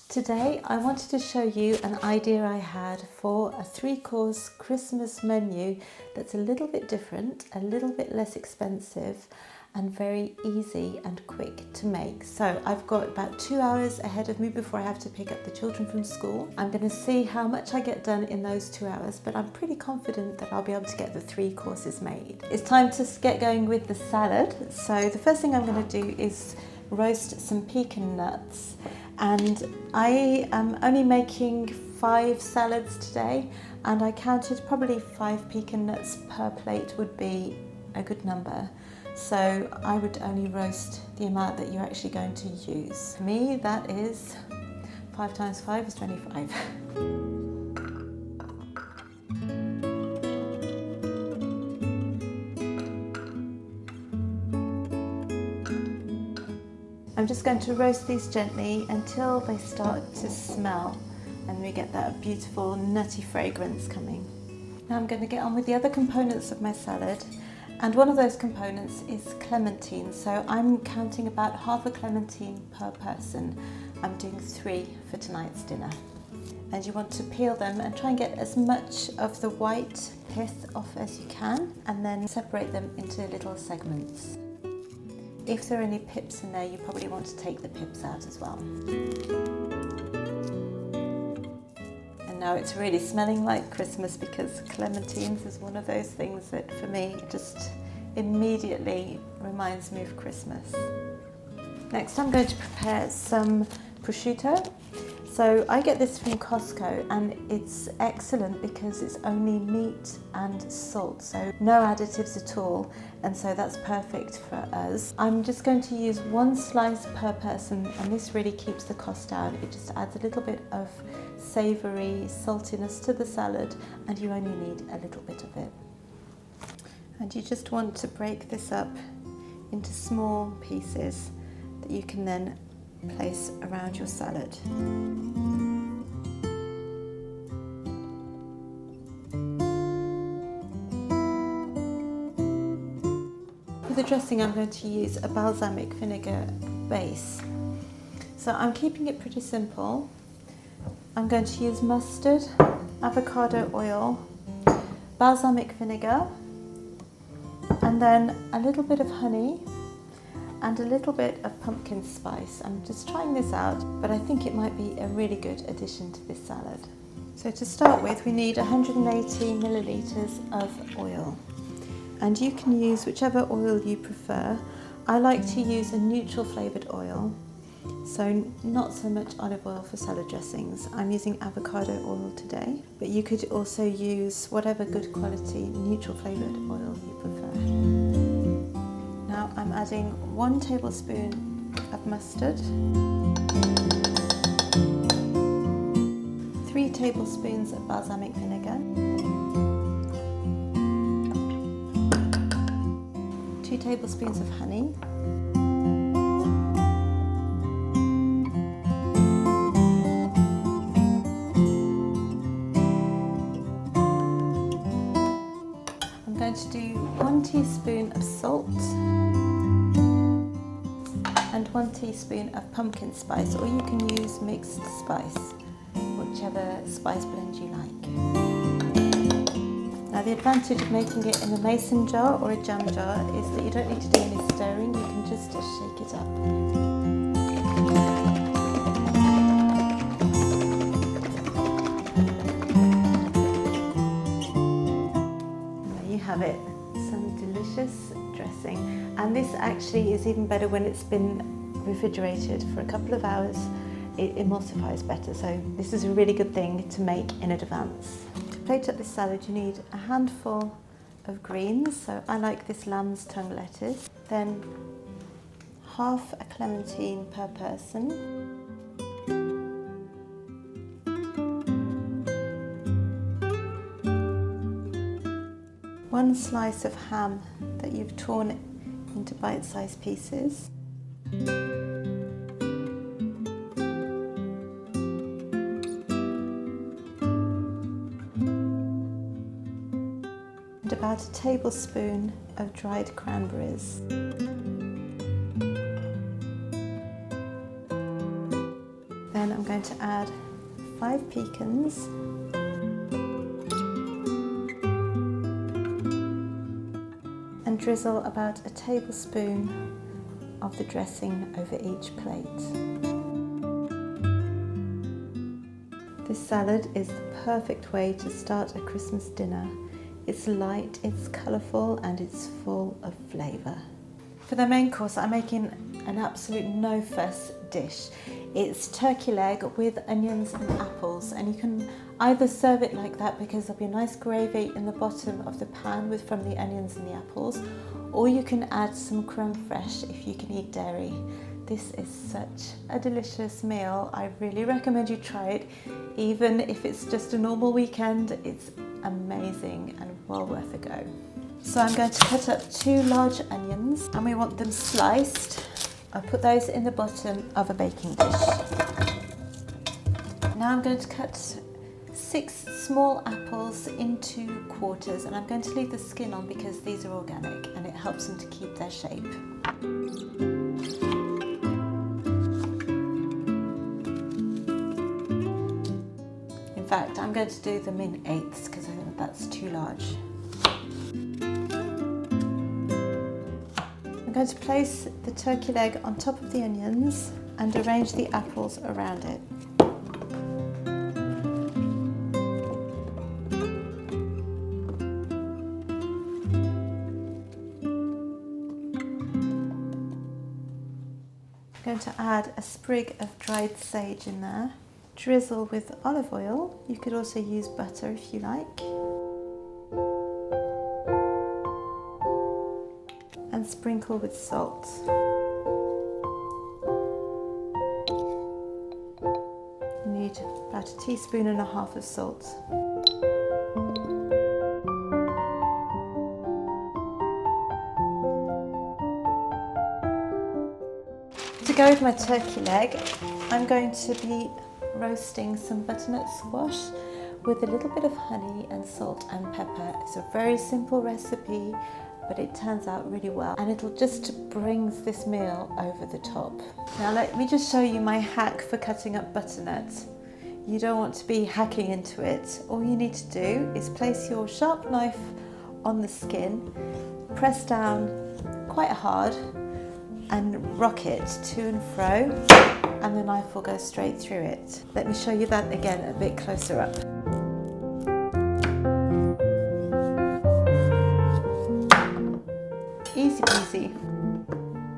Today I wanted to show you an idea I had for a 3-course Christmas menu that's a little bit different, a little bit less expensive and very easy and quick to make. So I've got about 2 hours ahead of me before I have to pick up the children from school. I'm going to see how much I get done in those 2 hours, but I'm pretty confident that I'll be able to get the 3 courses made. It's time to get going with the salad. So the first thing I'm going to do is roast some pecan nuts. And I am only making 5 salads today, and I counted probably 5 pecan nuts per plate would be a good number. So I would only roast the amount that you're actually going to use. For me, that is 5 times 5 is 25. I'm just going to roast these gently until they start to smell and we get that beautiful nutty fragrance coming. Now I'm going to get on with the other components of my salad, and one of those components is clementines. So I'm counting about half a clementine per person. I'm doing 3 for tonight's dinner. And you want to peel them and try and get as much of the white pith off as you can, and then separate them into little segments. If there are any pips in there, you probably want to take the pips out as well. And now it's really smelling like Christmas, because clementines is one of those things that for me just immediately reminds me of Christmas. Next I'm going to prepare some prosciutto. So I get this from Costco, and it's excellent because it's only meat and salt, so no additives at all, and so that's perfect for us. I'm just going to use 1 slice per person, and this really keeps the cost down. It just adds a little bit of savoury saltiness to the salad, and you only need a little bit of it. And you just want to break this up into small pieces that you can then place around your salad. For the dressing, I'm going to use a balsamic vinegar base. So I'm keeping it pretty simple. I'm going to use mustard, avocado oil, balsamic vinegar, and then a little bit of honey and a little bit of pumpkin spice. I'm just trying this out, but I think it might be a really good addition to this salad. So to start with, we need 180 millilitres of oil, and you can use whichever oil you prefer. I like to use a neutral flavoured oil, so not so much olive oil for salad dressings. I'm using avocado oil today, but you could also use whatever good quality neutral flavoured oil you prefer. Now I'm adding 1 tablespoon of mustard, 3 tablespoons of balsamic vinegar, 2 tablespoons of honey, I'm going to do 1 teaspoon of salt and 1 teaspoon of pumpkin spice, or you can use mixed spice, whichever spice blend you like. Now the advantage of making it in a mason jar or a jam jar is that you don't need to do any stirring, you can just shake it up. And there you have it, some delicious dressing. And this actually is even better when it's been refrigerated for a couple of hours. It emulsifies better, so this is a really good thing to make in advance. To plate up this salad, you need a handful of greens, so I like this lamb's tongue lettuce, then half a clementine per person, one slice of ham that you've torn into bite-sized pieces, and about a tablespoon of dried cranberries. Then I'm going to add 5 pecans and drizzle about a tablespoon of the dressing over each plate. This salad is the perfect way to start a Christmas dinner. It's light, it's colourful, and it's full of flavour. For the main course, I'm making an absolute no-fuss dish. It's turkey leg with onions and apples, and you can either serve it like that because there'll be a nice gravy in the bottom of the pan from the onions and the apples, or you can add some creme fraiche if you can eat dairy. This is such a delicious meal. I really recommend you try it, even if it's just a normal weekend. It's amazing and well worth a go. So I'm going to cut up 2 large onions, and we want them sliced. I'll put those in the bottom of a baking dish. Now I'm going to cut 6 small apples into quarters, and I'm going to leave the skin on because these are organic and it helps them to keep their shape. In fact, I'm going to do them in 1/8 because I think that's too large. I'm going to place the turkey leg on top of the onions and arrange the apples around it. I'm going to add a sprig of dried sage in there. Drizzle with olive oil. You could also use butter if you like. And sprinkle with salt. You need about 1.5 teaspoons of salt. To go with my turkey leg, I'm going to be roasting some butternut squash with a little bit of honey and salt and pepper. It's a very simple recipe, but it turns out really well, and it'll just bring this meal over the top. Now let me just show you my hack for cutting up butternut. You don't want to be hacking into it. All you need to do is place your sharp knife on the skin, press down quite hard, and rock it to and fro, and the knife will go straight through it. Let me show you that again a bit closer up. Easy peasy.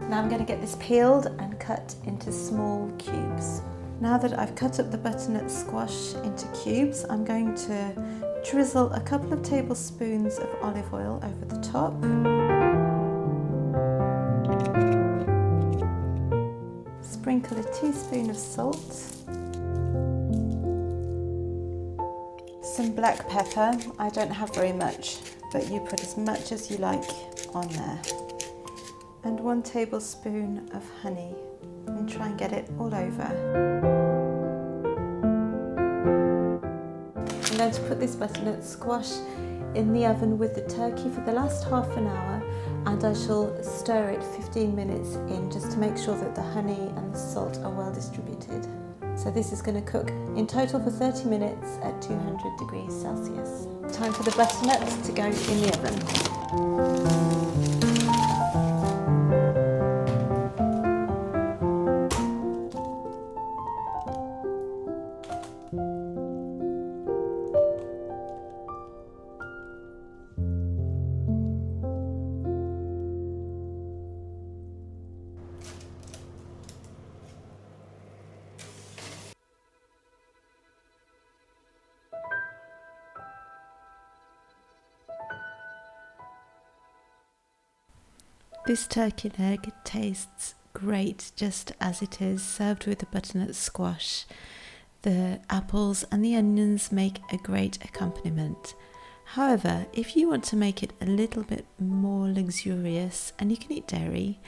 Now I'm going to get this peeled and cut into small cubes. Now that I've cut up the butternut squash into cubes, I'm going to drizzle a couple of tablespoons of olive oil over the top. Sprinkle 1 teaspoon of salt, some black pepper. I don't have very much, but you put as much as you like on there, and 1 tablespoon of honey, and try and get it all over. I'm going to put this butternut squash in the oven with the turkey for the last half an hour, and I shall stir it 15 minutes in just to make sure that the honey and the salt are well distributed. So this is going to cook in total for 30 minutes at 200 degrees Celsius. Time for the butternuts to go in the oven. This turkey leg tastes great just as it is, served with the butternut squash. The apples and the onions make a great accompaniment. However, if you want to make it a little bit more luxurious and you can eat dairy,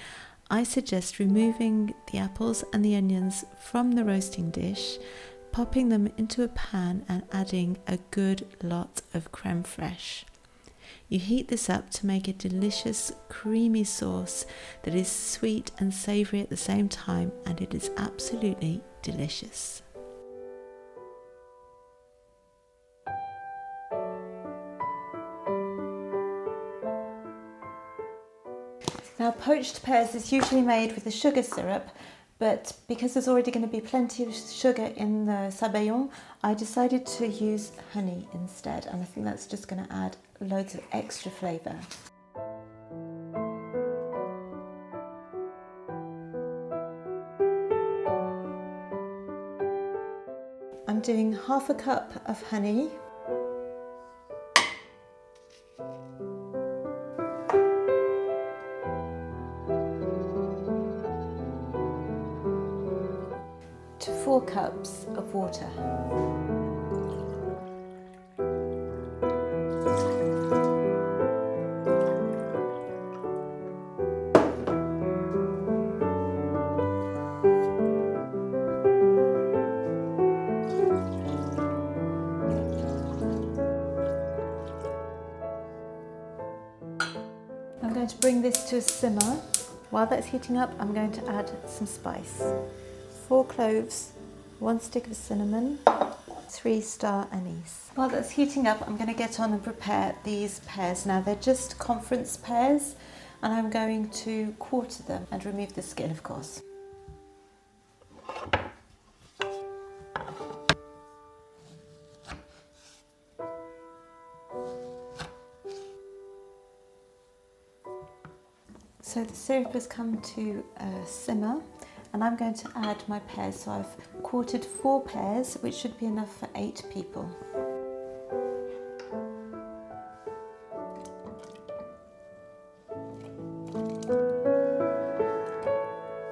I suggest removing the apples and the onions from the roasting dish, popping them into a pan and adding a good lot of creme fraiche. You heat this up to make a delicious creamy sauce that is sweet and savoury at the same time, and it is absolutely delicious. Now, poached pears is usually made with a sugar syrup, but because there's already going to be plenty of sugar in the Sabayon, I decided to use honey instead, and I think that's just going to add loads of extra flavour. I'm doing half a cup of honey, to 4 cups of water. I'm going to bring this to a simmer. While that's heating up, I'm going to add some spice. 4 cloves, 1 stick of cinnamon, 3 star anise. While that's heating up, I'm going to get on and prepare these pears. Now, they're just conference pears, and I'm going to quarter them and remove the skin, of course. So the syrup has come to a simmer, and I'm going to add my pears. So I've quartered 4 pears, which should be enough for 8 people.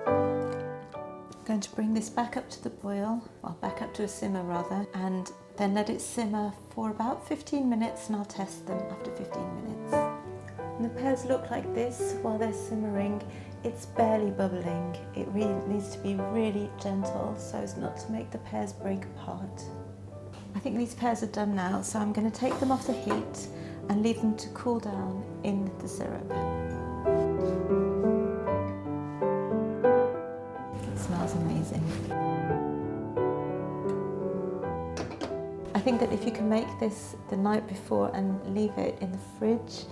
I'm going to bring this back up to the boil, or back up to a simmer rather, and then let it simmer for about 15 minutes, and I'll test them after 15 minutes. And the pears look like this while they're simmering. It's barely bubbling. It really needs to be really gentle so as not to make the pears break apart. I think these pears are done now, so I'm going to take them off the heat and leave them to cool down in the syrup. It smells amazing. I think that if you can make this the night before and leave it in the fridge,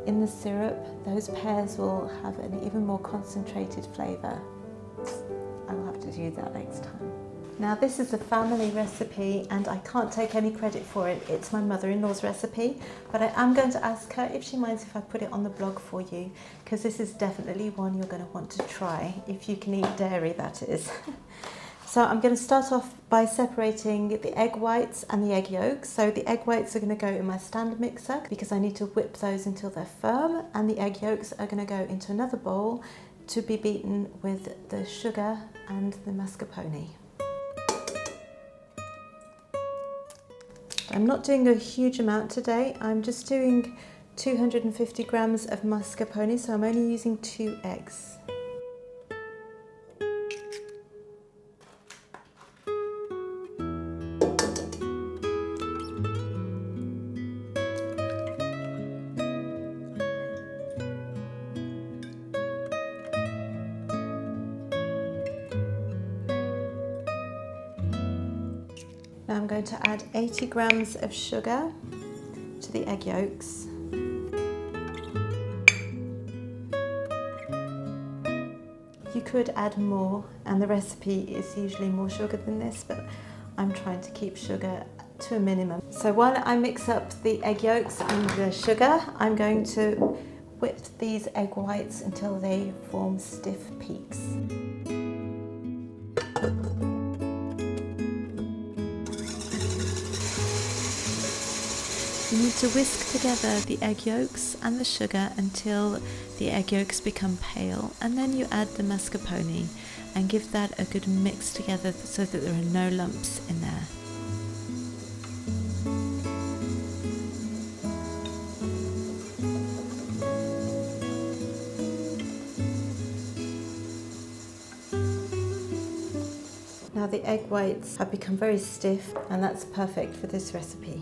in the syrup, those pears will have an even more concentrated flavour. I'll have to do that next time. Now, this is a family recipe and I can't take any credit for it. It's my mother-in-law's recipe, but I am going to ask her if she minds if I put it on the blog for you, because this is definitely one you're going to want to try, if you can eat dairy, that is. So I'm going to start off by separating the egg whites and the egg yolks. So the egg whites are going to go in my stand mixer because I need to whip those until they're firm, and the egg yolks are going to go into another bowl to be beaten with the sugar and the mascarpone. I'm not doing a huge amount today. I'm just doing 250 grams of mascarpone, so I'm only using 2 eggs. Now I'm going to add 80 grams of sugar to the egg yolks. You could add more, and the recipe is usually more sugar than this, but I'm trying to keep sugar to a minimum. So while I mix up the egg yolks and the sugar, I'm going to whip these egg whites until they form stiff peaks. You need to whisk together the egg yolks and the sugar until the egg yolks become pale, and then you add the mascarpone and give that a good mix together so that there are no lumps in there. Now the egg whites have become very stiff, and that's perfect for this recipe.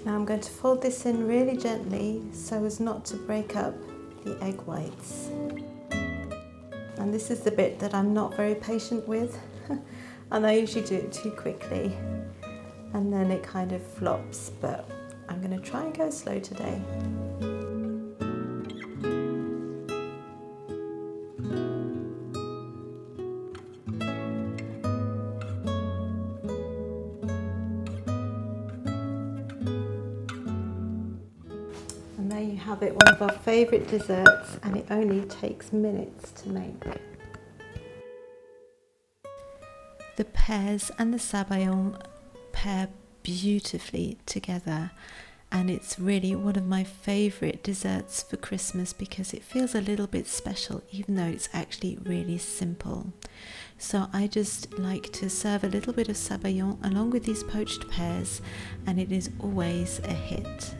Now I'm going to fold this in really gently so as not to break up the egg whites. And this is the bit that I'm not very patient with. And I usually do it too quickly and then it kind of flops, but I'm going to try and go slow today. And there you have it, one of our favourite desserts, and it only takes minutes to make. The pears and the Sabayon pair beautifully together, and it's really one of my favourite desserts for Christmas because it feels a little bit special even though it's actually really simple. So I just like to serve a little bit of Sabayon along with these poached pears, and it is always a hit.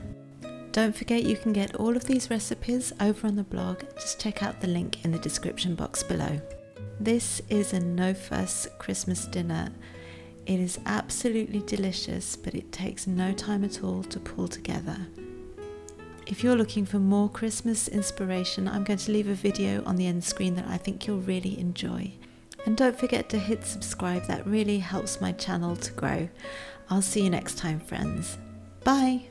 Don't forget you can get all of these recipes over on the blog. Just check out the link in the description box below. This is a no-fuss Christmas dinner. It is absolutely delicious, but it takes no time at all to pull together. If you're looking for more Christmas inspiration, I'm going to leave a video on the end screen that I think you'll really enjoy. And don't forget to hit subscribe, that really helps my channel to grow. I'll see you next time, friends. Bye!